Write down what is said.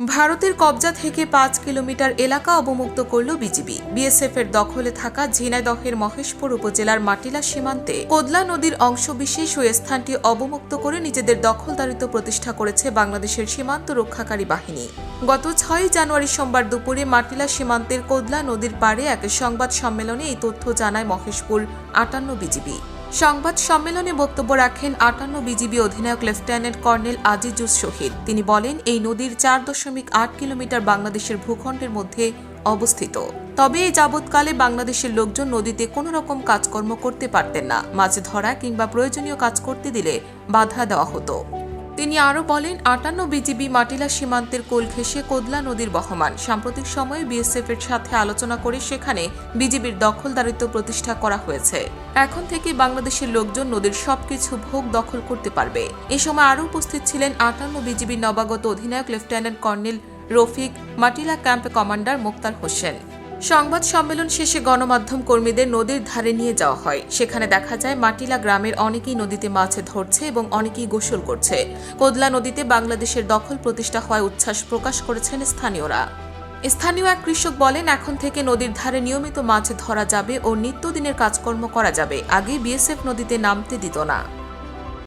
ভারতের কবজা থেকে ৫ কিলোমিটার এলাকা অবমুক্ত করল বিজিবি। বিএসএফ এর দখলে থাকা ঝিনাইদহের মহেশপুর উপজেলার মাটিলা সীমান্তে কোদলা নদীর অংশবিশেষ ওই স্থানটি অবমুক্ত করে নিজেদের দখলদারিত্ব প্রতিষ্ঠা করেছে বাংলাদেশের সীমান্ত রক্ষাকারী বাহিনী। গত ৬ জানুয়ারি সোমবার দুপুরে মাটিলা সীমান্তের কোদলা নদীর পাড়ে এক সংবাদ সম্মেলনে এই তথ্য জানায় মহেশপুর ৫৮ বিজিবি। সংবাদ সম্মেলনে বক্তব্য রাখেন ৫৮ বিজিবি অধিনায়ক লেফটেন্যান্ট কর্নেল আজিজুস শহীদ। তিনি বলেন, এই নদীর ৪.৮ কিলোমিটার বাংলাদেশের ভূখণ্ডের মধ্যে অবস্থিত। তবে এই যাবৎকালে বাংলাদেশের লোকজন নদীতে কোনো রকম কাজকর্ম করতে পারতেন না। মাছ ধরা কিংবা প্রয়োজনীয় কাজ করতে দিলে বাধা দেওয়া হতো। তিনি আরও বলেন, ৫৮ বিজিবি মাটিলা সীমান্তের কোল ঘেঁষে কোদলা নদীর বহমান। সাম্প্রতিক সময়ে বিএসএফ এর সাথে আলোচনা করে সেখানে বিজিবির দখলদারিত্ব প্রতিষ্ঠা করা হয়েছে। এখন থেকে বাংলাদেশের লোকজন নদীর সবকিছু ভোগ দখল করতে পারবে। এ সময় আরও উপস্থিত ছিলেন ৫৮ বিজিবির নবাগত অধিনায়ক lieutenant colonel Rafiq, Matila camp commander Moktar Hossain. সংবাদ সম্মেলন শেষে গণমাধ্যম কর্মীদের নদীর ধারে নিয়ে যাওয়া হয়। সেখানে দেখা যায় মাটিলা গ্রামের অনেকেই নদীতে মাছ ধরছে এবং অনেকেই গোসল করছে। কোদলা নদীতে বাংলাদেশের দখল প্রতিষ্ঠা হওয়ায় উচ্ছ্বাস প্রকাশ করেছেন স্থানীয়রা। স্থানীয় এক কৃষক বলেন, এখন থেকে নদীর ধারে নিয়মিত মাছ ধরা যাবে ও নিত্যদিনের কাজকর্ম করা যাবে। আগে বিএসএফ নদীতে নামতে দিত না।